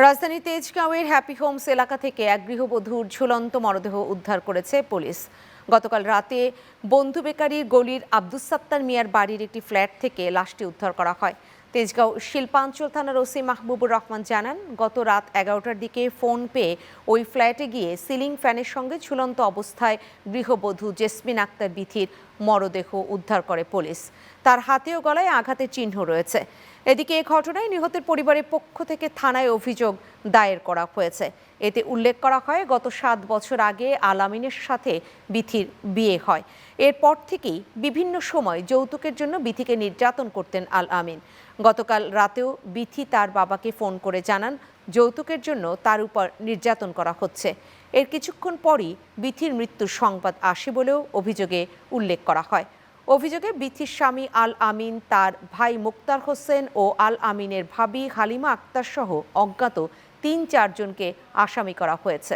রাজধানীর তেজগাঁওয়ের happy Holmes এলাকা থেকে এক গৃহবধূর ঝুলন্ত মরদেহ উদ্ধার করেছে পুলিশ। গতকাল রাতে বন্ধু বেকারির গলির আব্দুস সাত্তার মিয়ার বাড়ির একটি ফ্ল্যাট থেকে লাশটি উদ্ধার করা হয়। তেজগাঁও শিল্পাঞ্চল থানার ওসি মাহবুবুর রহমান জানান, গত রাত 11টার দিকে ফোন পেয়ে ওই ফ্ল্যাটে গিয়ে সিলিং ফ্যানের সঙ্গে ঝুলন্ত অবস্থায় গৃহবধূ জেসমিন আক্তার বিথির মরদেহ উদ্ধার করে পুলিশ। তার হাতে ও গলায় আঘাতের চিহ্ন রয়েছে। এদিকে এ ঘটনায় নিহতের পরিবারের পক্ষ থেকে থানায় অভিযোগ দায়ের করা হয়েছে। এতে উল্লেখ করা হয়, গত 7 বছর আগে আল আমিনের সাথে বিথির বিয়ে হয়। এরপর থেকেই বিভিন্ন সময় যৌতুকের জন্য বিথিকে নির্যাতন করতেন আল আমিন। গতকাল রাতেও বিথি তার বাবাকে ফোন করে জানান, যৌতুকের জন্য তার উপর নির্যাতন করা হচ্ছে। এর কিছুক্ষণ পরই বিথির মৃত্যুর সংবাদ আসে বলেও অভিযোগে উল্লেখ করা হয়। অভিযোগে বিথির স্বামী আল আমিন, তার ভাই মুক্তার হোসেন ও আল আমিনের ভাবি হালিমা আক্তার সহ অজ্ঞাত 3-4 জনকে আসামি করা হয়েছে।